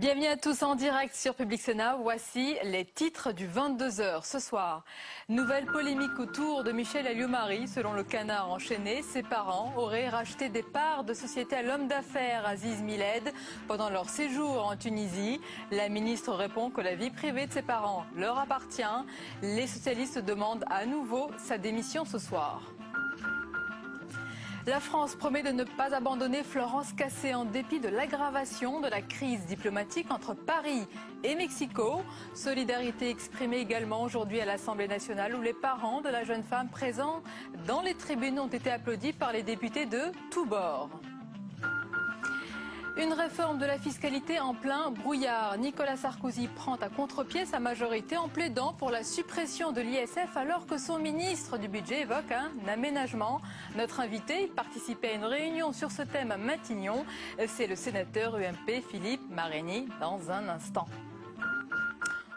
Bienvenue à tous en direct sur Public Sénat. Voici les titres du 22h ce soir. Nouvelle polémique autour de Michel Alliot-Marie. Selon le Canard enchaîné, ses parents auraient racheté des parts de société à l'homme d'affaires Aziz Miled pendant leur séjour en Tunisie. La ministre répond que la vie privée de ses parents leur appartient. Les socialistes demandent à nouveau sa démission ce soir. La France promet de ne pas abandonner Florence Cassé en dépit de l'aggravation de la crise diplomatique entre Paris et Mexico. Solidarité exprimée également aujourd'hui à l'Assemblée nationale où les parents de la jeune femme présents dans les tribunes ont été applaudis par les députés de tous bords. Une réforme de la fiscalité en plein brouillard. Nicolas Sarkozy prend à contre-pied sa majorité en plaidant pour la suppression de l'ISF alors que son ministre du budget évoque un aménagement. Notre invité participait à une réunion sur ce thème à Matignon. C'est le sénateur UMP Philippe Marény dans un instant.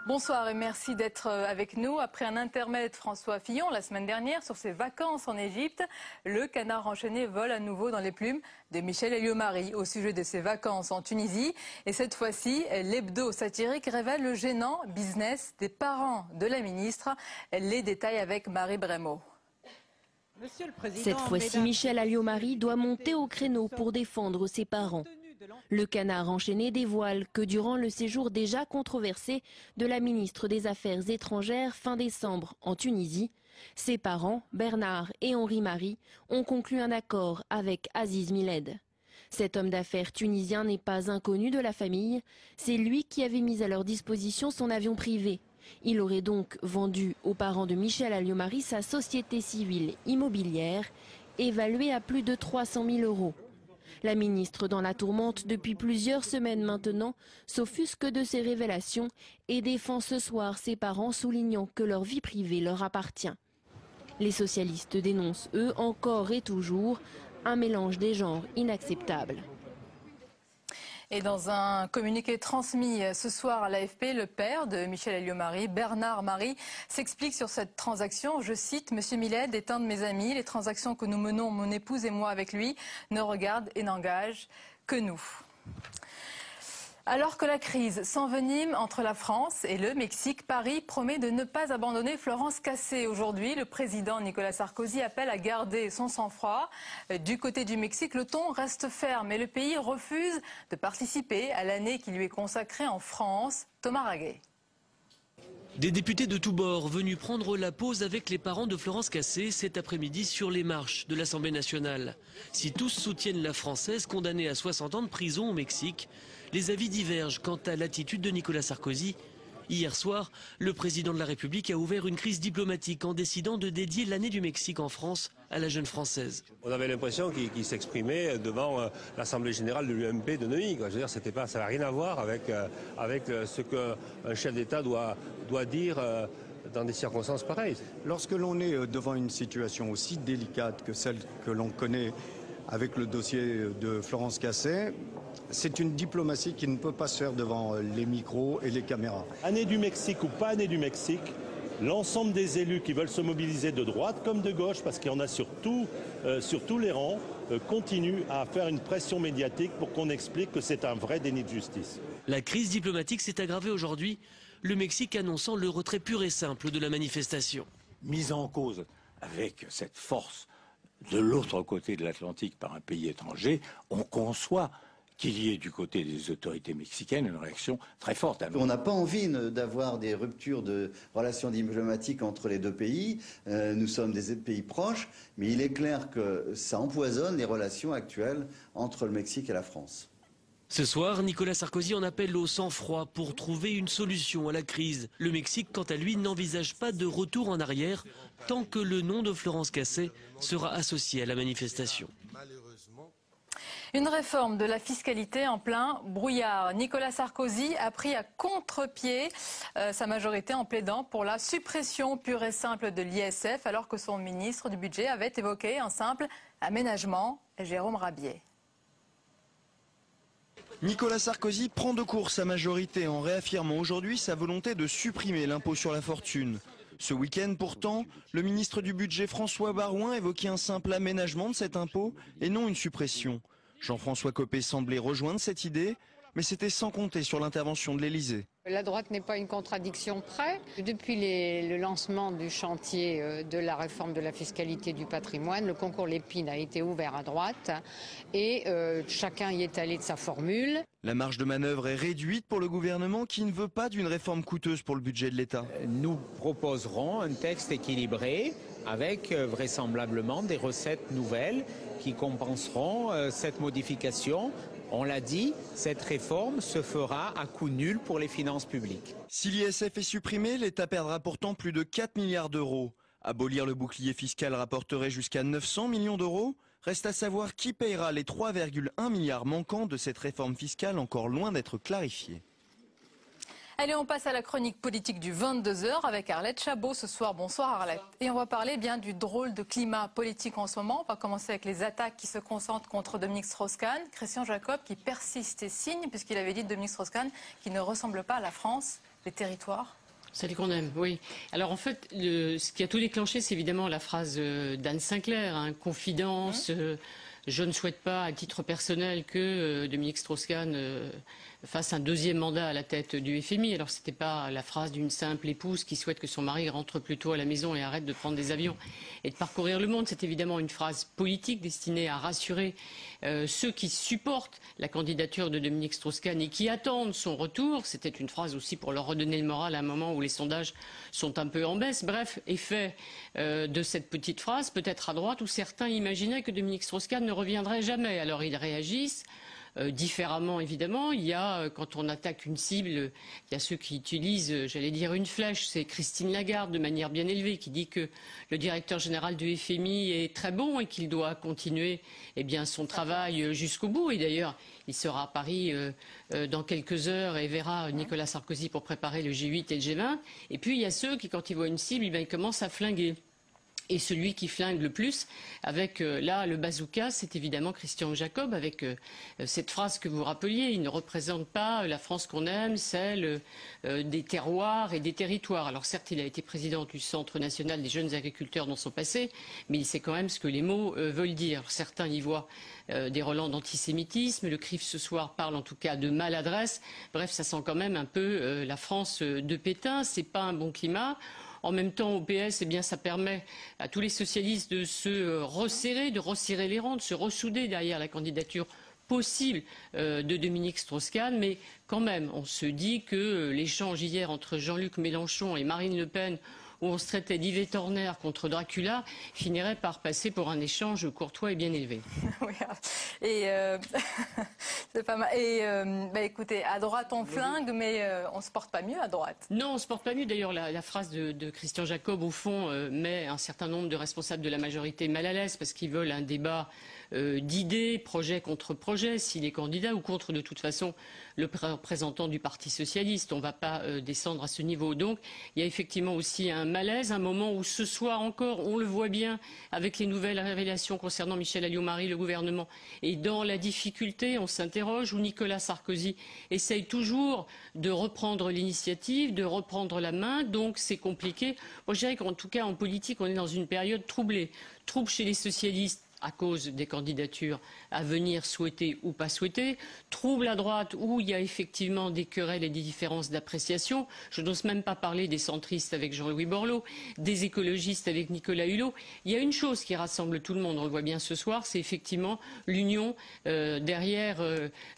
Bonsoir et merci d'être avec nous. Après un intermède, François Fillon, la semaine dernière, sur ses vacances en Égypte, le Canard enchaîné vole à nouveau dans les plumes de Michel Alliot-Marie au sujet de ses vacances en Tunisie. Et cette fois-ci, l'hebdo satirique révèle le gênant business des parents de la ministre. Les détails avec Marie Brémaud. Cette fois-ci, Michel Alliot-Marie doit monter au créneau pour défendre ses parents. Le Canard enchaîné dévoile que durant le séjour déjà controversé de la ministre des Affaires étrangères fin décembre en Tunisie, ses parents, Bernard et Henri-Marie, ont conclu un accord avec Aziz Miled. Cet homme d'affaires tunisien n'est pas inconnu de la famille, c'est lui qui avait mis à leur disposition son avion privé. Il aurait donc vendu aux parents de Michel Alliot-Marie sa société civile immobilière, évaluée à plus de 300 000 €. La ministre, dans la tourmente depuis plusieurs semaines maintenant, s'offusque de ces révélations et défend ce soir ses parents, soulignant que leur vie privée leur appartient. Les socialistes dénoncent, eux, encore et toujours, un mélange des genres inacceptable. Et dans un communiqué transmis ce soir à l'AFP, le père de Michel Alliot-Marie, Bernard Marie, s'explique sur cette transaction. Je cite, « Monsieur Miled est un de mes amis. Les transactions que nous menons, mon épouse et moi avec lui, ne regardent et n'engagent que nous. » Alors que la crise s'envenime entre la France et le Mexique, Paris promet de ne pas abandonner Florence Cassé. Aujourd'hui, le président Nicolas Sarkozy appelle à garder son sang-froid. Du côté du Mexique, le ton reste ferme et le pays refuse de participer à l'année qui lui est consacrée en France. Thomas Raguet. Des députés de tous bords venus prendre la pause avec les parents de Florence Cassé cet après-midi sur les marches de l'Assemblée nationale. Si tous soutiennent la Française condamnée à 60 ans de prison au Mexique, les avis divergent quant à l'attitude de Nicolas Sarkozy. Hier soir, le président de la République a ouvert une crise diplomatique en décidant de dédier l'année du Mexique en France à la jeune Française. On avait l'impression qu'il s'exprimait devant l'Assemblée générale de l'UMP de Neuilly. Je veux dire, ça n'a rien à voir avec ce qu'un chef d'État doit dire dans des circonstances pareilles. Lorsque l'on est devant une situation aussi délicate que celle que l'on connaît avec le dossier de Florence Cassé, c'est une diplomatie qui ne peut pas se faire devant les micros et les caméras. Année du Mexique ou pas année du Mexique, l'ensemble des élus qui veulent se mobiliser de droite comme de gauche, parce qu'il y en a sur tous les rangs, continuent à faire une pression médiatique pour qu'on explique que c'est un vrai déni de justice. La crise diplomatique s'est aggravée aujourd'hui, le Mexique annonçant le retrait pur et simple de la manifestation. Mise en cause avec cette force de l'autre côté de l'Atlantique par un pays étranger, on conçoit qu'il y ait du côté des autorités mexicaines une réaction très forte. On n'a pas envie d'avoir des ruptures de relations diplomatiques entre les deux pays. Nous sommes des pays proches, mais il est clair que ça empoisonne les relations actuelles entre le Mexique et la France. Ce soir, Nicolas Sarkozy en appelle au sang-froid pour trouver une solution à la crise. Le Mexique, quant à lui, n'envisage pas de retour en arrière tant que le nom de Florence Cassé sera associé à la manifestation. Une réforme de la fiscalité en plein brouillard. Nicolas Sarkozy a pris à contre-pied sa majorité en plaidant pour la suppression pure et simple de l'ISF alors que son ministre du budget avait évoqué un simple aménagement. Jérôme Rabier. Nicolas Sarkozy prend de court sa majorité en réaffirmant aujourd'hui sa volonté de supprimer l'impôt sur la fortune. Ce week-end pourtant, le ministre du budget François Baroin évoquait un simple aménagement de cet impôt et non une suppression. Jean-François Copé semblait rejoindre cette idée, mais c'était sans compter sur l'intervention de l'Élysée. La droite n'est pas une contradiction près. Depuis le lancement du chantier de la réforme de la fiscalité du patrimoine, le concours Lépine a été ouvert à droite et chacun y est allé de sa formule. La marge de manœuvre est réduite pour le gouvernement qui ne veut pas d'une réforme coûteuse pour le budget de l'État. Nous proposerons un texte équilibré avec vraisemblablement des recettes nouvelles qui compenseront cette modification. On l'a dit, cette réforme se fera à coût nul pour les finances publiques. Si l'ISF est supprimé, l'État perdra pourtant plus de 4 milliards d'euros. Abolir le bouclier fiscal rapporterait jusqu'à 900 millions d'euros. Reste à savoir qui payera les 3,1 milliards manquants de cette réforme fiscale encore loin d'être clarifiée. Allez, on passe à la chronique politique du 22h avec Arlette Chabot ce soir. Bonsoir Arlette. Et on va parler bien du drôle de climat politique en ce moment. On va commencer avec les attaques qui se concentrent contre Dominique Strauss-Kahn. Christian Jacob qui persiste et signe puisqu'il avait dit de Dominique Strauss-Kahn qu'il ne ressemble pas à la France, les territoires. Celle qu'on aime, oui. Alors en fait, ce qui a tout déclenché, c'est évidemment la phrase d'Anne Sinclair, hein, confidence. Je ne souhaite pas, à titre personnel, que Dominique Strauss-Kahn fasse un deuxième mandat à la tête du FMI. Alors, ce n'était pas la phrase d'une simple épouse qui souhaite que son mari rentre plus tôt à la maison et arrête de prendre des avions et de parcourir le monde. C'est évidemment une phrase politique destinée à rassurer ceux qui supportent la candidature de Dominique Strauss-Kahn et qui attendent son retour. C'était une phrase aussi pour leur redonner le moral à un moment où les sondages sont un peu en baisse. Bref, effet de cette petite phrase, peut-être à droite, où certains imaginaient que Dominique Strauss-Kahn ne reviendrait jamais. Alors, ils réagissent. Différemment, évidemment. Il y a, quand on attaque une cible, il y a ceux qui utilisent, j'allais dire, une flèche. C'est Christine Lagarde, de manière bien élevée, qui dit que le directeur général du FMI est très bon et qu'il doit continuer son travail jusqu'au bout. Et d'ailleurs, il sera à Paris dans quelques heures et verra Nicolas Sarkozy pour préparer le G8 et le G20. Et puis, il y a ceux qui, quand ils voient une cible, ils commencent à flinguer. Et celui qui flingue le plus, avec là le bazooka, c'est évidemment Christian Jacob, avec cette phrase que vous rappeliez, il ne représente pas la France qu'on aime, celle des terroirs et des territoires. Alors certes, il a été président du Centre national des jeunes agriculteurs dans son passé, mais il sait quand même ce que les mots veulent dire. Certains y voient des relents d'antisémitisme, le CRIF ce soir parle en tout cas de maladresse. Bref, ça sent quand même un peu la France de Pétain, c'est pas un bon climat. En même temps, au PS, ça permet à tous les socialistes de se resserrer, de resserrer les rangs, de se ressouder derrière la candidature possible de Dominique Strauss-Kahn. Mais quand même, on se dit que l'échange hier entre Jean-Luc Mélenchon et Marine Le Pen, où on se traitait d'Yvette Horner contre Dracula, finirait par passer pour un échange courtois et bien élevé. Oui, et c'est pas mal. Et écoutez, à droite on flingue, mais on se porte pas mieux à droite. Non, on se porte pas mieux. D'ailleurs, la phrase de Christian Jacob, au fond, met un certain nombre de responsables de la majorité mal à l'aise parce qu'ils veulent un débat d'idées, projet contre projet, s'il est candidat ou contre de toute façon le représentant du Parti socialiste. On ne va pas descendre à ce niveau. Donc, il y a effectivement aussi un malaise, un moment où ce soir encore, on le voit bien avec les nouvelles révélations concernant Michel Alliot-Marie, le gouvernement est dans la difficulté, on s'interroge, où Nicolas Sarkozy essaye toujours de reprendre l'initiative, de reprendre la main, donc c'est compliqué. Moi, je dirais qu'en tout cas, en politique, on est dans une période troublée. Trouble chez les socialistes à cause des candidatures à venir, souhaitées ou pas souhaitées. Trouble à droite où il y a effectivement des querelles et des différences d'appréciation. Je n'ose même pas parler des centristes avec Jean-Louis Borloo, des écologistes avec Nicolas Hulot. Il y a une chose qui rassemble tout le monde, on le voit bien ce soir, c'est effectivement l'union derrière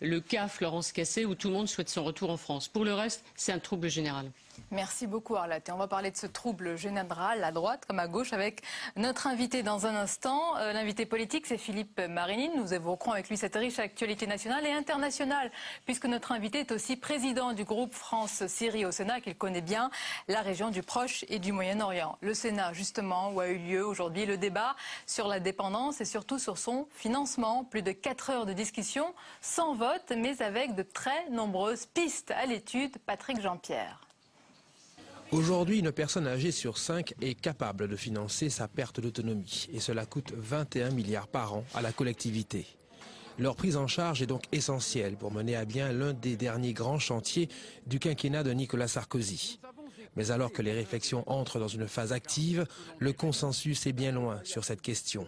le cas Florence Cassé où tout le monde souhaite son retour en France. Pour le reste, c'est un trouble général. Merci beaucoup Arlette. Et on va parler de ce trouble général à droite comme à gauche avec notre invité dans un instant. L'invité politique, c'est Philippe Marini. Nous évoquerons avec lui cette riche actualité nationale et internationale, puisque notre invité est aussi président du groupe France-Syrie au Sénat, qu'il connaît bien la région du Proche et du Moyen-Orient. Le Sénat, justement, où a eu lieu aujourd'hui le débat sur la dépendance et surtout sur son financement. Plus de 4 heures de discussion, sans vote, mais avec de très nombreuses pistes à l'étude. Patrick Jean-Pierre. Aujourd'hui, une personne âgée sur 5 est capable de financer sa perte d'autonomie et cela coûte 21 milliards par an à la collectivité. Leur prise en charge est donc essentielle pour mener à bien l'un des derniers grands chantiers du quinquennat de Nicolas Sarkozy. Mais alors que les réflexions entrent dans une phase active, le consensus est bien loin sur cette question.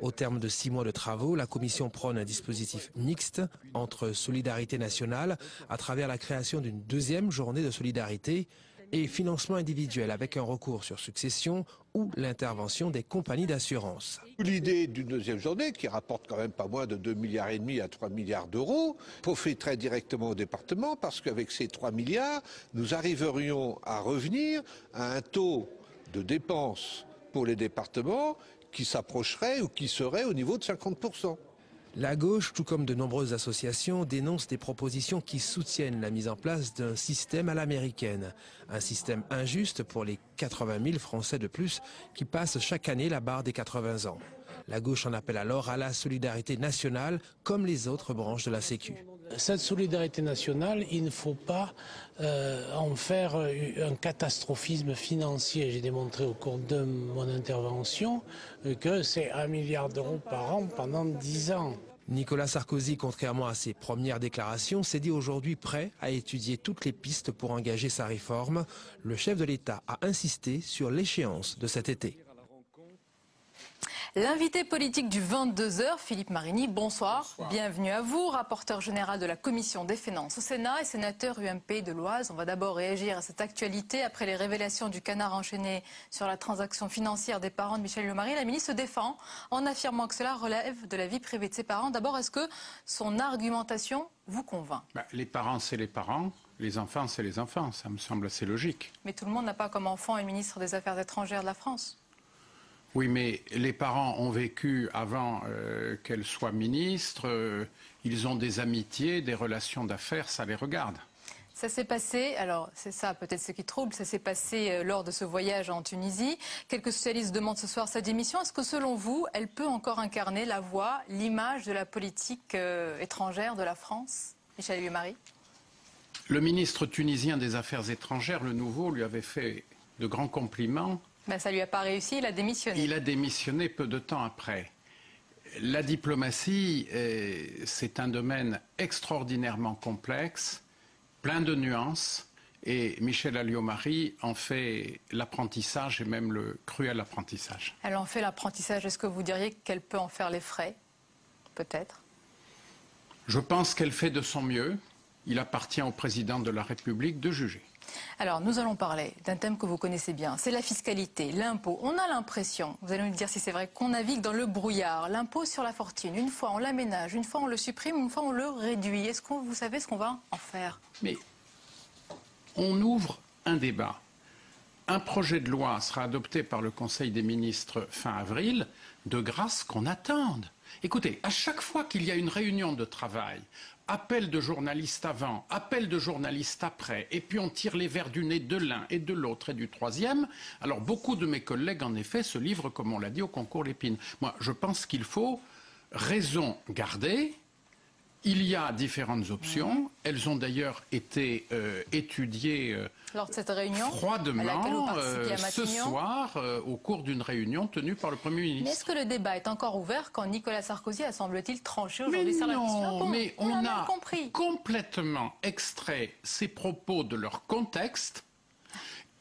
Au terme de 6 mois de travaux, la Commission prône un dispositif mixte entre solidarité nationale à travers la création d'une deuxième journée de solidarité et financement individuel avec un recours sur succession ou l'intervention des compagnies d'assurance. L'idée d'une deuxième journée, qui rapporte quand même pas moins de 2,5 milliards à 3 milliards d'euros, profiterait directement au département parce qu'avec ces 3 milliards, nous arriverions à revenir à un taux de dépenses pour les départements qui s'approcherait ou qui serait au niveau de 50%. La gauche, tout comme de nombreuses associations, dénonce des propositions qui soutiennent la mise en place d'un système à l'américaine. Un système injuste pour les 80 000 Français de plus qui passent chaque année la barre des 80 ans. La gauche en appelle alors à la solidarité nationale comme les autres branches de la Sécu. Cette solidarité nationale, il ne faut pas en faire un catastrophisme financier. J'ai démontré au cours de mon intervention que c'est 1 milliard d'euros par an pendant 10 ans. Nicolas Sarkozy, contrairement à ses premières déclarations, s'est dit aujourd'hui prêt à étudier toutes les pistes pour engager sa réforme. Le chef de l'État a insisté sur l'échéance de cet été. L'invité politique du 22h, Philippe Marini, bonsoir. Bonsoir. Bienvenue à vous, rapporteur général de la Commission des Finances au Sénat et sénateur UMP de l'Oise. On va d'abord réagir à cette actualité. Après les révélations du canard enchaîné sur la transaction financière des parents de Michel Alliot-Marie, la ministre se défend en affirmant que cela relève de la vie privée de ses parents. D'abord, est-ce que son argumentation vous convainc? Les parents, c'est les parents. Les enfants, c'est les enfants. Ça me semble assez logique. Mais tout le monde n'a pas comme enfant une ministre des Affaires étrangères de la France. Oui, mais les parents ont vécu avant qu'elle soit ministre. Ils ont des amitiés, des relations d'affaires, ça les regarde. Ça s'est passé, alors c'est ça peut-être ce qui trouble, ça s'est passé lors de ce voyage en Tunisie. Quelques socialistes demandent ce soir sa démission. Est-ce que selon vous, elle peut encore incarner la voix, l'image de la politique étrangère de la France, Michel Alliot-Marie? Le ministre tunisien des Affaires étrangères, le nouveau, lui avait fait de grands compliments. Ben, ça lui a pas réussi, il a démissionné. Il a démissionné peu de temps après. La diplomatie, c'est un domaine extraordinairement complexe, plein de nuances, et Michel Alliot-Marie en fait l'apprentissage et même le cruel apprentissage. Elle en fait l'apprentissage. Est-ce que vous diriez qu'elle peut en faire les frais? Peut-être. Je pense qu'elle fait de son mieux. Il appartient au président de la République de juger. Alors, nous allons parler d'un thème que vous connaissez bien, c'est la fiscalité, l'impôt. On a l'impression, vous allez nous dire si c'est vrai, qu'on navigue dans le brouillard. L'impôt sur la fortune, une fois on l'aménage, une fois on le supprime, une fois on le réduit. Est-ce que vous savez ce qu'on va en faire? Mais on ouvre un débat. Un projet de loi sera adopté par le Conseil des ministres fin avril. De grâce qu'on attende. Écoutez, à chaque fois qu'il y a une réunion de travail, appel de journalistes avant, appel de journalistes après, et puis on tire les verres du nez de l'un et de l'autre et du troisième. Alors beaucoup de mes collègues, en effet, se livrent, comme on l'a dit, au concours Lépine. Moi, je pense qu'il faut raison garder. Il y a différentes options. Elles ont d'ailleurs été étudiées lors de cette réunion, froidement ce soir au cours d'une réunion tenue par le Premier ministre. Mais est-ce que le débat est encore ouvert quand Nicolas Sarkozy a, semble-t-il, tranché aujourd'hui sur la question? Mais on a complètement extrait ces propos de leur contexte.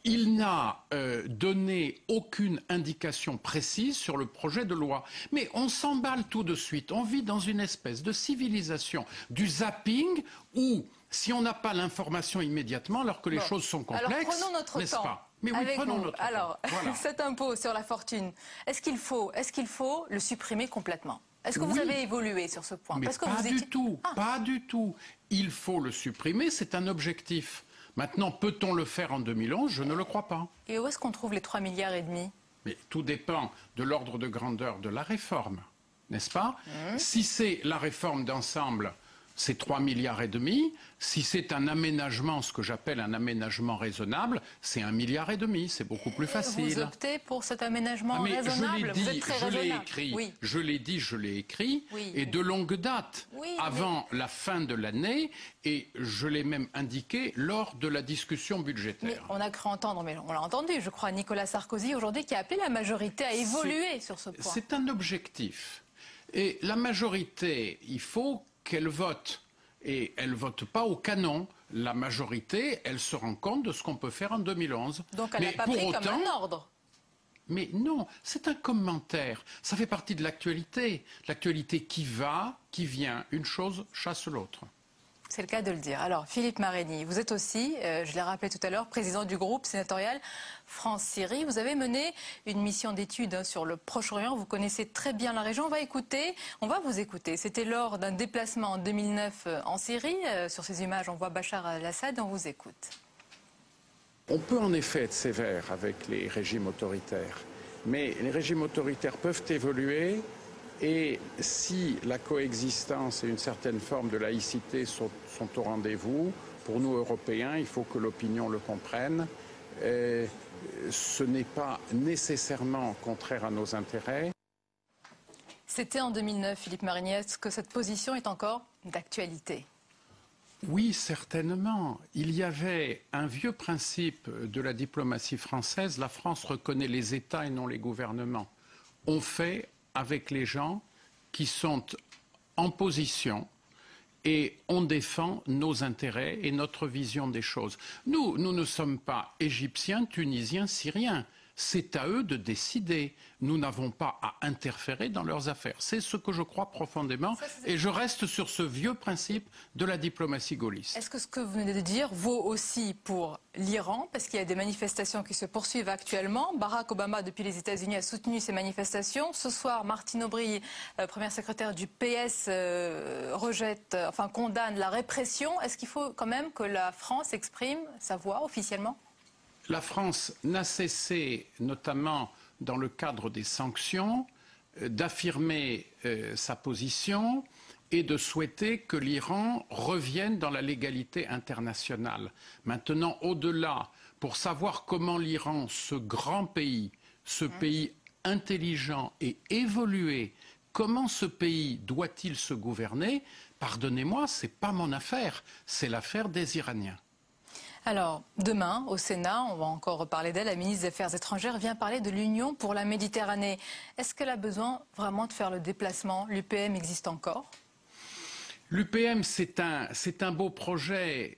Il n'a donné aucune indication précise sur le projet de loi. Mais on s'emballe tout de suite. On vit dans une espèce de civilisation du zapping où, si on n'a pas l'information immédiatement, alors que les choses sont complexes, alors prenons notre temps. Pas? Mais oui, prenons notre temps. Alors, voilà. Cet impôt sur la fortune, est-ce qu'il faut le supprimer complètement? Est-ce que vous avez évolué sur ce point? Mais pas du tout, pas du tout. Il faut le supprimer, c'est un objectif. Maintenant, peut-on le faire en 2011? Je ne le crois pas. Et où est-ce qu'on trouve les 3,5 milliards? Mais tout dépend de l'ordre de grandeur de la réforme, n'est-ce pas? Si c'est la réforme d'ensemble, c'est 3,5 milliards. Si c'est un aménagement, ce que j'appelle un aménagement raisonnable, c'est 1,5 milliard. C'est beaucoup plus facile. Vous optez pour cet aménagement raisonnable? Vous êtes très raisonnable. Je l'ai dit, je l'ai écrit, et de longue date, avant la fin de l'année, et je l'ai même indiqué lors de la discussion budgétaire. Mais on a cru entendre, mais on l'a entendu, je crois, Nicolas Sarkozy aujourd'hui qui a appelé la majorité à évoluer sur ce point. C'est un objectif. Et la majorité, il faut qu'elle vote. Et elle ne vote pas au canon. La majorité, elle se rend compte de ce qu'on peut faire en 2011. Donc elle n'a pas pris comme un ordre? Mais non, c'est un commentaire. Ça fait partie de l'actualité. L'actualité qui va, qui vient. Une chose chasse l'autre. C'est le cas de le dire. Alors, Philippe Marény, vous êtes aussi, je l'ai rappelé tout à l'heure, président du groupe sénatorial France-Syrie. Vous avez mené une mission d'études sur le Proche-Orient. Vous connaissez très bien la région. On va vous écouter. C'était lors d'un déplacement en 2009 en Syrie. Sur ces images, on voit Bachar el-Assad et on vous écoute. On peut en effet être sévère avec les régimes autoritaires, mais les régimes autoritaires peuvent évoluer. Et si la coexistence et une certaine forme de laïcité sont au rendez-vous, pour nous Européens, il faut que l'opinion le comprenne. Ce n'est pas nécessairement contraire à nos intérêts. C'était en 2009, Philippe Marény. Est-ce que cette position est encore d'actualité ? Oui, certainement. Il y avait un vieux principe de la diplomatie française. La France reconnaît les États et non les gouvernements. On fait avec les gens qui sont en position et on défend nos intérêts et notre vision des choses. Nous ne sommes pas égyptiens, tunisiens, syriens. C'est à eux de décider. Nous n'avons pas à interférer dans leurs affaires. C'est ce que je crois profondément et je reste sur ce vieux principe de la diplomatie gaulliste. Est-ce que ce que vous venez de dire vaut aussi pour l'Iran? Parce qu'il y a des manifestations qui se poursuivent actuellement. Barack Obama, depuis les États-Unis, a soutenu ces manifestations. Ce soir, Martine Aubry, première secrétaire du PS, condamne la répression. Est-ce qu'il faut quand même que la France exprime sa voix officiellement? La France n'a cessé, notamment dans le cadre des sanctions, d'affirmer sa position et de souhaiter que l'Iran revienne dans la légalité internationale. Maintenant, au-delà, pour savoir comment l'Iran, ce grand pays, ce pays intelligent et évolué, comment ce pays doit-il se gouverner, pardonnez-moi, ce n'est pas mon affaire, c'est l'affaire des Iraniens. Alors, demain, au Sénat, on va encore reparler d'elle, la ministre des Affaires étrangères vient parler de l'Union pour la Méditerranée. Est-ce qu'elle a besoin vraiment de faire le déplacement? L'UPM existe encore? L'UPM, c'est un beau projet.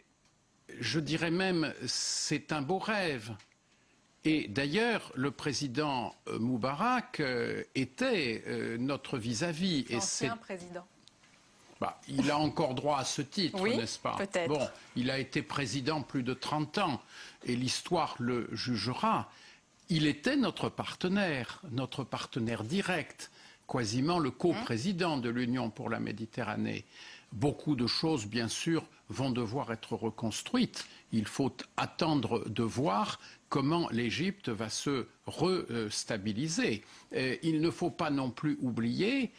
Je dirais même, c'est un beau rêve. Et d'ailleurs, le président Moubarak était notre vis-à-vis. L'ancien président. Il a encore droit à ce titre, oui, n'est-ce pas? Peut-être. Bon, il a été président plus de 30 ans et l'histoire le jugera. Il était notre partenaire direct, quasiment le coprésident de l'Union pour la Méditerranée. Beaucoup de choses, bien sûr, vont devoir être reconstruites. Il faut attendre de voir comment l'Égypte va se restabiliser. Il ne faut pas non plus oublier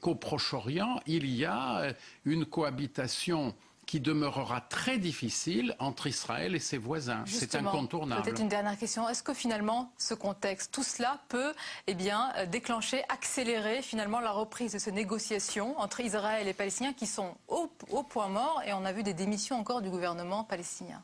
qu'au Proche-Orient, il y a une cohabitation qui demeurera très difficile entre Israël et ses voisins. C'est incontournable. Peut-être une dernière question. Est-ce que finalement, ce contexte, tout cela peut déclencher, accélérer finalement la reprise de ces négociations entre Israël et les Palestiniens qui sont au point mort et on a vu des démissions encore du gouvernement palestinien?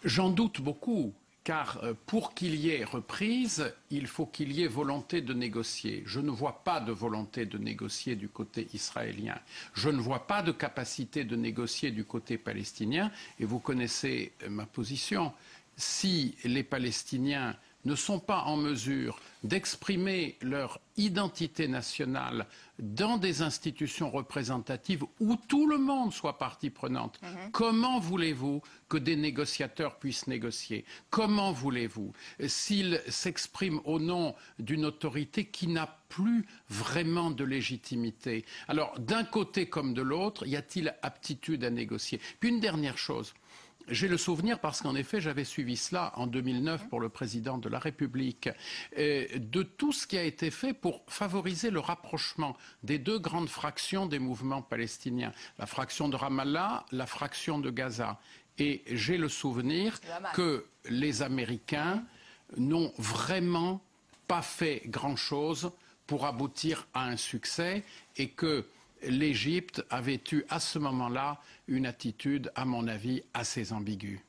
J'en doute beaucoup. Car pour qu'il y ait reprise, il faut qu'il y ait volonté de négocier. Je ne vois pas de volonté de négocier du côté israélien. Je ne vois pas de capacité de négocier du côté palestinien. Et vous connaissez ma position. Si les Palestiniens ne sont pas en mesure d'exprimer leur identité nationale dans des institutions représentatives où tout le monde soit partie prenante, comment voulez-vous que des négociateurs puissent négocier? Comment voulez-vous s'ils s'expriment au nom d'une autorité qui n'a plus vraiment de légitimité? Alors, d'un côté comme de l'autre, y a-t-il aptitude à négocier? Puis une dernière chose. J'ai le souvenir, parce qu'en effet, j'avais suivi cela en 2009 pour le président de la République, de tout ce qui a été fait pour favoriser le rapprochement des deux grandes fractions des mouvements palestiniens, la fraction de Ramallah, la fraction de Gaza. Et j'ai le souvenir que les Américains n'ont vraiment pas fait grand-chose pour aboutir à un succès et que l'Égypte avait eu à ce moment-là une attitude, à mon avis, assez ambiguë.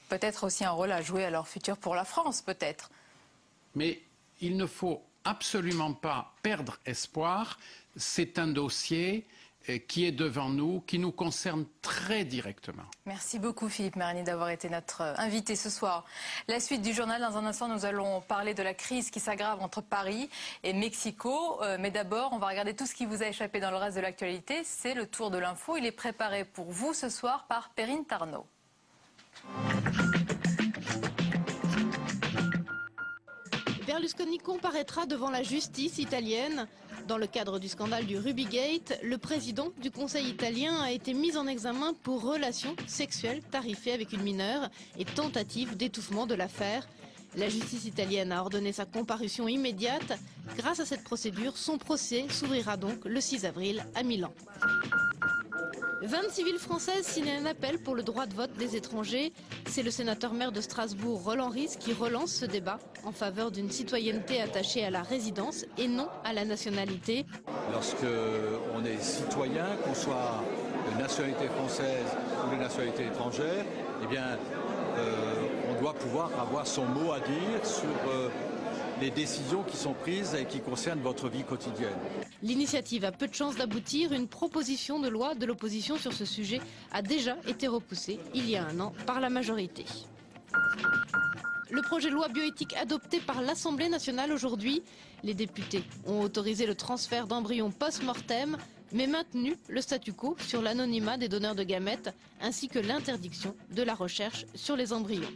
Peut-être aussi un rôle à jouer à leur futur pour la France, peut-être. Mais il ne faut absolument pas perdre espoir. C'est un dossier qui est devant nous, qui nous concerne très directement. Merci beaucoup Philippe Marigny d'avoir été notre invité ce soir. La suite du journal, dans un instant, nous allons parler de la crise qui s'aggrave entre Paris et Mexico. Mais d'abord, on va regarder tout ce qui vous a échappé dans le reste de l'actualité. C'est le tour de l'info. Il est préparé pour vous ce soir par Perrine Tarnot. Berlusconi comparaîtra devant la justice italienne. Dans le cadre du scandale du Rubygate, le président du Conseil italien a été mis en examen pour relations sexuelles tarifées avec une mineure et tentative d'étouffement de l'affaire. La justice italienne a ordonné sa comparution immédiate. Grâce à cette procédure, son procès s'ouvrira donc le 6 avril à Milan. 26 villes françaises signent un appel pour le droit de vote des étrangers. C'est le sénateur maire de Strasbourg, Roland Ries, qui relance ce débat en faveur d'une citoyenneté attachée à la résidence et non à la nationalité. Lorsque on est citoyen, qu'on soit de nationalité française ou de nationalité étrangère, eh bien, on doit pouvoir avoir son mot à dire sur les décisions qui sont prises et qui concernent votre vie quotidienne. L'initiative a peu de chances d'aboutir. Une proposition de loi de l'opposition sur ce sujet a déjà été repoussée il y a un an par la majorité. Le projet de loi bioéthique adopté par l'Assemblée nationale aujourd'hui. Les députés ont autorisé le transfert d'embryons post-mortem, mais maintenu le statu quo sur l'anonymat des donneurs de gamètes, ainsi que l'interdiction de la recherche sur les embryons.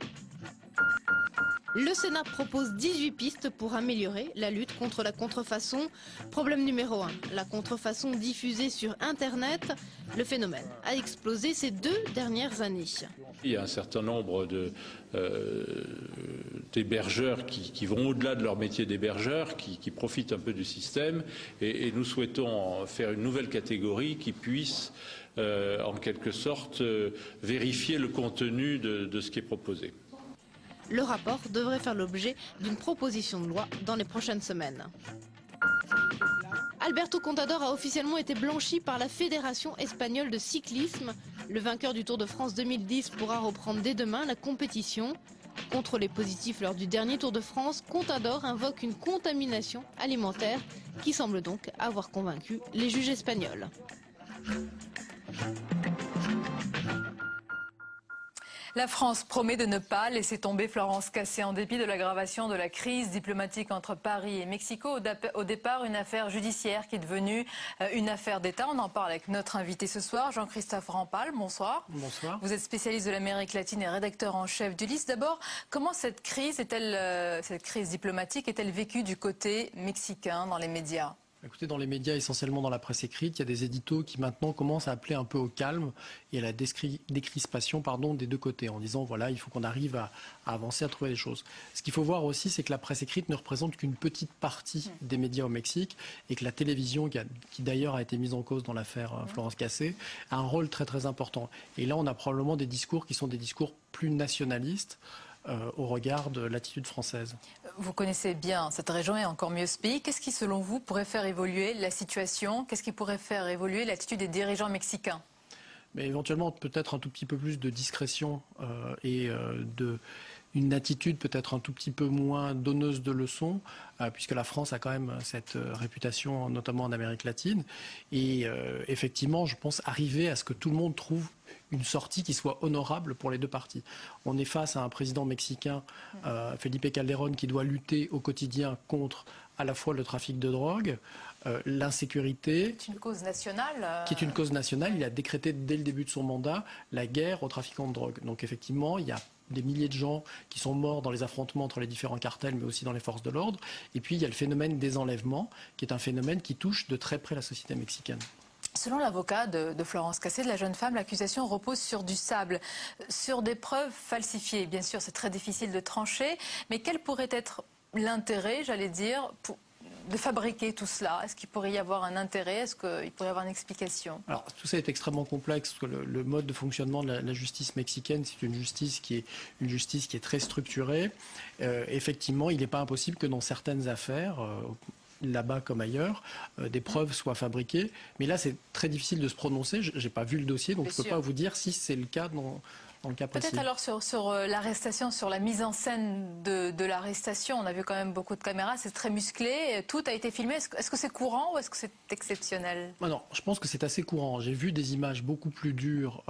Le Sénat propose 18 pistes pour améliorer la lutte contre la contrefaçon. Problème numéro 1, la contrefaçon diffusée sur Internet. Le phénomène a explosé ces 2 dernières années. Il y a un certain nombre d'hébergeurs qui vont au-delà de leur métier d'hébergeur, qui profitent un peu du système. Et nous souhaitons faire une nouvelle catégorie qui puisse, en quelque sorte, vérifier le contenu de ce qui est proposé. Le rapport devrait faire l'objet d'une proposition de loi dans les prochaines semaines. Alberto Contador a officiellement été blanchi par la Fédération espagnole de cyclisme. Le vainqueur du Tour de France 2010 pourra reprendre dès demain la compétition. Contrôlé positif lors du dernier Tour de France, Contador invoque une contamination alimentaire qui semble donc avoir convaincu les juges espagnols. La France promet de ne pas laisser tomber Florence Cassé en dépit de l'aggravation de la crise diplomatique entre Paris et Mexico. Au départ, une affaire judiciaire qui est devenue une affaire d'État. On en parle avec notre invité ce soir, Jean-Christophe Rampal. Bonsoir. Bonsoir. Vous êtes spécialiste de l'Amérique latine et rédacteur en chef d'Ulysse. D'abord, comment cette crise diplomatique est-elle vécue du côté mexicain dans les médias ? Écoutez, dans les médias, essentiellement dans la presse écrite, il y a des éditos qui maintenant commencent à appeler un peu au calme et à la décrispation des deux côtés, en disant voilà, il faut qu'on arrive à avancer, à trouver des choses. Ce qu'il faut voir aussi, c'est que la presse écrite ne représente qu'une petite partie des médias au Mexique et que la télévision, qui d'ailleurs a été mise en cause dans l'affaire Florence Cassé, a un rôle très très important. Et là, on a probablement des discours qui sont des discours plus nationalistes au regard de l'attitude française. Vous connaissez bien cette région et encore mieux ce pays. Qu'est-ce qui, selon vous, pourrait faire évoluer la situation? Qu'est-ce qui pourrait faire évoluer l'attitude des dirigeants mexicains? Mais éventuellement, peut-être un tout petit peu plus de discrétion et une attitude peut-être un tout petit peu moins donneuse de leçons, puisque la France a quand même cette réputation, notamment en Amérique latine. Et effectivement, je pense arriver à ce que tout le monde trouve une sortie qui soit honorable pour les deux parties. On est face à un président mexicain, Felipe Calderón, qui doit lutter au quotidien contre à la fois le trafic de drogue, l'insécurité. C'est une cause nationale. Qui est une cause nationale. Il a décrété dès le début de son mandat la guerre aux trafiquants de drogue. Donc effectivement, il y a des milliers de gens qui sont morts dans les affrontements entre les différents cartels, mais aussi dans les forces de l'ordre. Et puis il y a le phénomène des enlèvements, qui est un phénomène qui touche de très près la société mexicaine. Selon l'avocat de Florence Cassé, de la jeune femme, l'accusation repose sur du sable, sur des preuves falsifiées. Bien sûr, c'est très difficile de trancher, mais quel pourrait être l'intérêt, j'allais dire, de fabriquer tout cela? Est-ce qu'il pourrait y avoir un intérêt? Est-ce qu'il pourrait y avoir une explication? Alors, tout ça est extrêmement complexe, parce que le mode de fonctionnement de la justice mexicaine, c'est une justice qui est très structurée. Effectivement, il n'est pas impossible que dans certaines affaires, là-bas comme ailleurs, des preuves soient fabriquées. Mais là, c'est très difficile de se prononcer. Je n'ai pas vu le dossier, donc je ne peux pas vous dire si c'est le cas dans le cas précis. Peut-être alors sur l'arrestation, sur la mise en scène de l'arrestation, on a vu quand même beaucoup de caméras, c'est très musclé, tout a été filmé. Est-ce que c'est courant ou est-ce que c'est exceptionnel? Non, je pense que c'est assez courant. J'ai vu des images beaucoup plus dures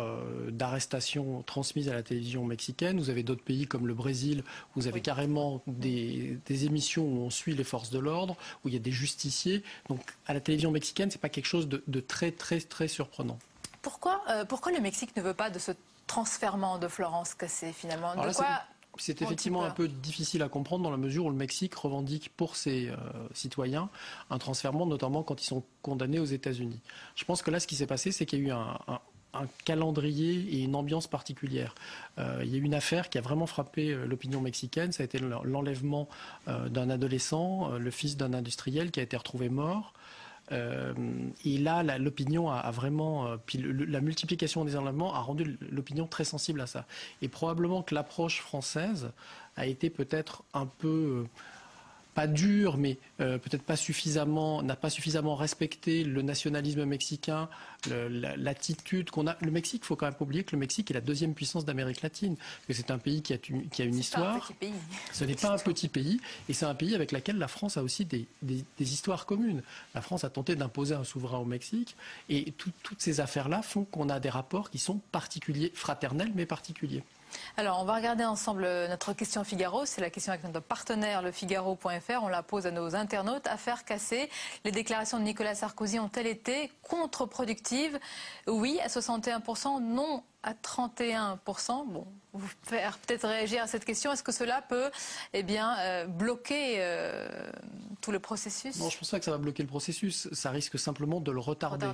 d'arrestations transmises à la télévision mexicaine. Vous avez d'autres pays comme le Brésil, où vous avez carrément des émissions où on suit les forces de l'ordre, où il y a des justiciers. Donc à la télévision mexicaine, c'est pas quelque chose de très très très surprenant. Pourquoi le Mexique ne veut pas de ce transfèrement de Florence Cassé finalement? C'est effectivement un peu difficile à comprendre dans la mesure où le Mexique revendique pour ses citoyens un transfèrement, notamment quand ils sont condamnés aux États-Unis. Je pense que là, ce qui s'est passé, c'est qu'il y a eu un calendrier et une ambiance particulière. Il y a eu une affaire qui a vraiment frappé l'opinion mexicaine. Ça a été l'enlèvement d'un adolescent, le fils d'un industriel qui a été retrouvé mort. Et là, l'opinion a vraiment... puis la multiplication des enlèvements a rendu l'opinion très sensible à ça. Et probablement que l'approche française a été peut-être un peu... pas dure, mais peut-être pas suffisamment, n'a pas suffisamment respecté le nationalisme mexicain, l'attitude qu'on a. Le Mexique, il faut quand même pas oublier que le Mexique est la deuxième puissance d'Amérique latine, que c'est un pays qui a une histoire. Pas un petit pays. Ce n'est pas un petit pays, et c'est un pays avec lequel la France a aussi des histoires communes. La France a tenté d'imposer un souverain au Mexique, et toutes ces affaires-là font qu'on a des rapports qui sont particuliers, fraternels, mais particuliers. Alors, on va regarder ensemble notre question Figaro. C'est la question avec notre partenaire, le Figaro.fr. On la pose à nos internautes. Affaire Cassé. Les déclarations de Nicolas Sarkozy ont-elles été contre-productives? Oui à 61%, non à 31%. Bon, vous faire peut-être réagir à cette question. Est-ce que cela peut bloquer tout le processus? Non, je ne pense pas que ça va bloquer le processus. Ça risque simplement de le retarder.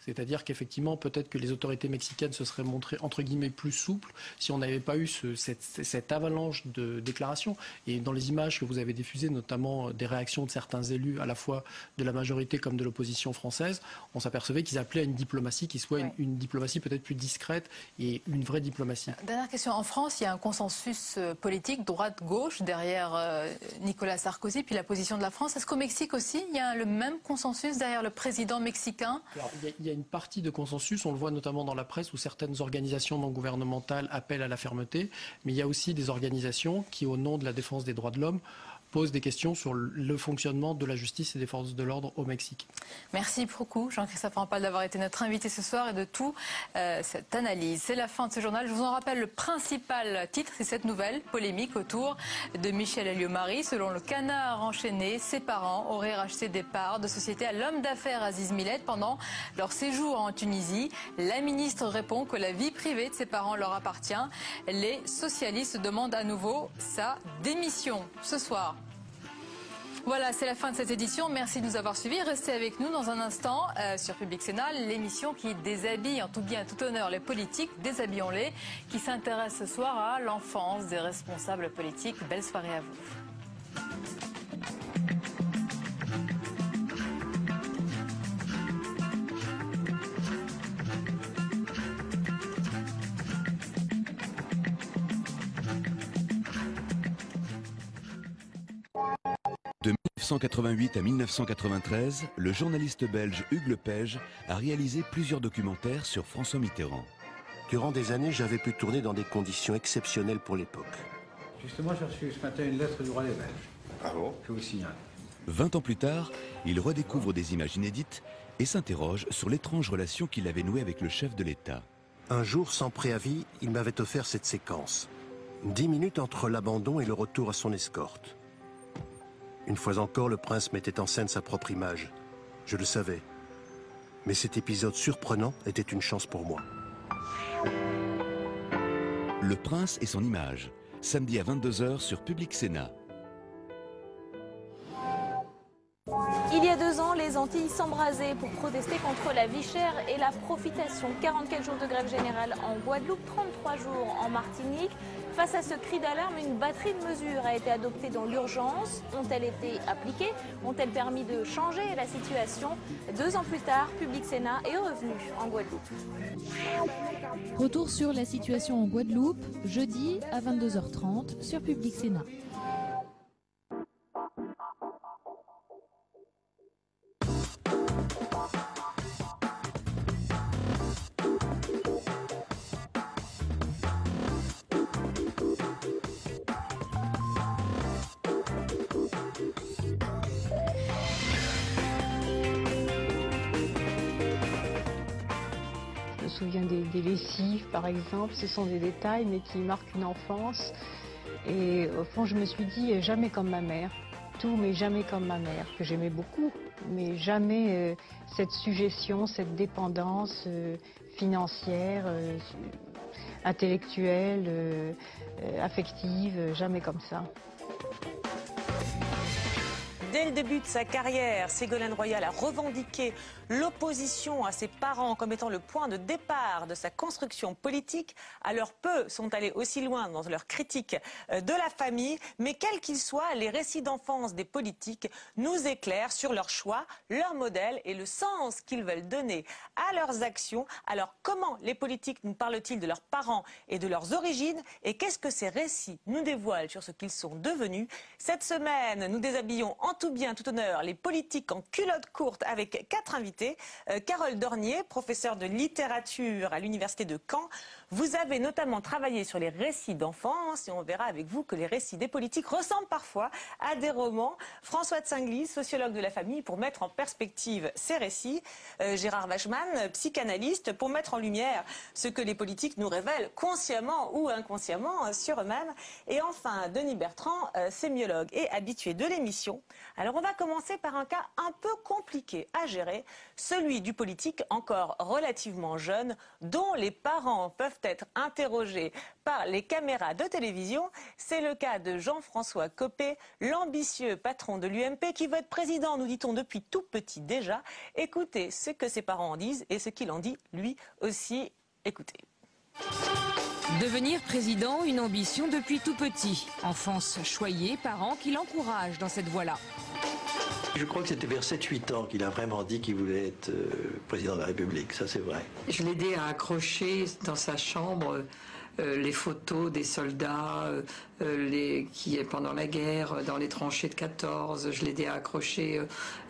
C'est-à-dire qu'effectivement, peut-être que les autorités mexicaines se seraient montrées, entre guillemets, plus souples si on n'avait pas eu cette avalanche de déclarations. Et dans les images que vous avez diffusées, notamment des réactions de certains élus, à la fois de la majorité comme de l'opposition française, on s'apercevait qu'ils appelaient à une diplomatie qui soit une diplomatie peut-être plus discrète et une vraie diplomatie. Dernière question. En France, il y a un consensus politique droite-gauche derrière Nicolas Sarkozy, puis la position de la France. Est-ce qu'au Mexique aussi, il y a le même consensus derrière le président mexicain? Alors, il y a une partie de consensus, on le voit notamment dans la presse où certaines organisations non gouvernementales appellent à la fermeté, mais il y a aussi des organisations qui, au nom de la défense des droits de l'homme, pose des questions sur le fonctionnement de la justice et des forces de l'ordre au Mexique. Merci beaucoup, Jean-Christophe Rampal, d'avoir été notre invité ce soir et de toute cette analyse. C'est la fin de ce journal. Je vous en rappelle le principal titre, c'est cette nouvelle polémique autour de Michel Alliot-Marie. Selon le Canard enchaîné, ses parents auraient racheté des parts de société à l'homme d'affaires Aziz Millet pendant leur séjour en Tunisie. La ministre répond que la vie privée de ses parents leur appartient. Les socialistes demandent à nouveau sa démission ce soir. Voilà, c'est la fin de cette édition. Merci de nous avoir suivis. Restez avec nous dans un instant sur Public Sénat, l'émission qui déshabille en tout bien et tout honneur les politiques, déshabillons-les, qui s'intéresse ce soir à l'enfance des responsables politiques. Belle soirée à vous. De 1988 à 1993, le journaliste belge Hugues Lepage a réalisé plusieurs documentaires sur François Mitterrand. Durant des années, j'avais pu tourner dans des conditions exceptionnelles pour l'époque. Justement, j'ai reçu ce matin une lettre du roi des Belges. Ah bon? Je vous signale. 20 ans plus tard, il redécouvre des images inédites et s'interroge sur l'étrange relation qu'il avait nouée avec le chef de l'État. Un jour, sans préavis, il m'avait offert cette séquence. 10 minutes entre l'abandon et le retour à son escorte. Une fois encore, le prince mettait en scène sa propre image. Je le savais. Mais cet épisode surprenant était une chance pour moi. Le prince et son image, samedi à 22h sur Public Sénat. Il y a 2 ans, les Antilles s'embrasaient pour protester contre la vie chère et la profitation. 44 jours de grève générale en Guadeloupe, 33 jours en Martinique. Face à ce cri d'alarme, une batterie de mesures a été adoptée dans l'urgence. Ont-elles été appliquées? Ont-elles permis de changer la situation? 2 ans plus tard, Public Sénat est revenu en Guadeloupe. Retour sur la situation en Guadeloupe, jeudi à 22h30 sur Public Sénat. souviens des lessives, par exemple. Ce sont des détails, mais qui marquent une enfance. Et au fond, je me suis dit, jamais comme ma mère. Tout, mais jamais comme ma mère, que j'aimais beaucoup. Mais jamais cette suggestion, cette dépendance financière, intellectuelle, affective, jamais comme ça. Dès le début de sa carrière, Ségolène Royal a revendiqué l'opposition à ses parents comme étant le point de départ de sa construction politique. Alors peu sont allés aussi loin dans leur critique de la famille, mais quels qu'ils soient, les récits d'enfance des politiques nous éclairent sur leur choix, leur modèle et le sens qu'ils veulent donner à leurs actions. Alors comment les politiques nous parlent-ils de leurs parents et de leurs origines, et qu'est-ce que ces récits nous dévoilent sur ce qu'ils sont devenus? Cette semaine, nous déshabillons en tout bien, tout honneur, les politiques en culotte courte avec 4 invités. Carole Dornier, professeure de littérature à l'université de Caen. Vous avez notamment travaillé sur les récits d'enfance et on verra avec vous que les récits des politiques ressemblent parfois à des romans. François de Singly, sociologue de la famille, pour mettre en perspective ces récits. Gérard Wachman, psychanalyste, pour mettre en lumière ce que les politiques nous révèlent consciemment ou inconsciemment sur eux-mêmes. Et enfin, Denis Bertrand, sémiologue et habitué de l'émission. Alors on va commencer par un cas un peu compliqué à gérer, celui du politique encore relativement jeune, dont les parents peuvent être interrogés par les caméras de télévision. C'est le cas de Jean-François Copé, l'ambitieux patron de l'UMP qui veut être président, nous dit-on, depuis tout petit déjà. Écoutez ce que ses parents en disent et ce qu'il en dit lui aussi. Écoutez. Devenir président, une ambition depuis tout petit. Enfance choyée, parents qui l'encouragent dans cette voie-là. Je crois que c'était vers 7-8 ans qu'il a vraiment dit qu'il voulait être président de la République, ça c'est vrai. Je l'ai aidé à accrocher dans sa chambre les photos des soldats qui, pendant la guerre, dans les tranchées de 14, je l'ai aidé à accrocher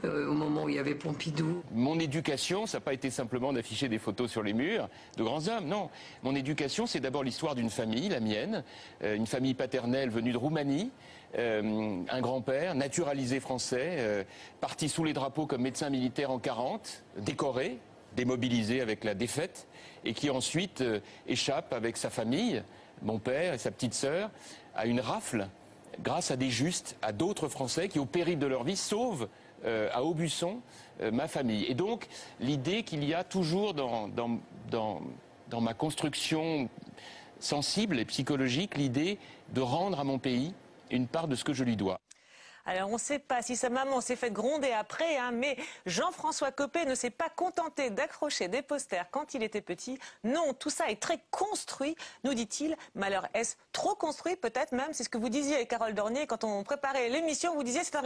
au moment où il y avait Pompidou. Mon éducation, ça n'a pas été simplement d'afficher des photos sur les murs de grands hommes, non. Mon éducation, c'est d'abord l'histoire d'une famille, la mienne, une famille paternelle venue de Roumanie, un grand-père naturalisé français, parti sous les drapeaux comme médecin militaire en 40, décoré, démobilisé avec la défaite, et qui ensuite échappe avec sa famille, mon père et sa petite sœur, à une rafle, grâce à des justes, à d'autres Français qui, au péril de leur vie, sauvent à Aubusson ma famille. Et donc, l'idée qu'il y a toujours dans ma construction sensible et psychologique, l'idée de rendre à mon pays une part de ce que je lui dois. Alors on ne sait pas si sa maman s'est fait gronder après, mais Jean-François Copé ne s'est pas contenté d'accrocher des posters quand il était petit. Non, tout ça est très construit, nous dit-il. Mais alors est-ce trop construit peut-être même? C'est ce que vous disiez, Carole Dornier, quand on préparait l'émission, vous disiez c'est un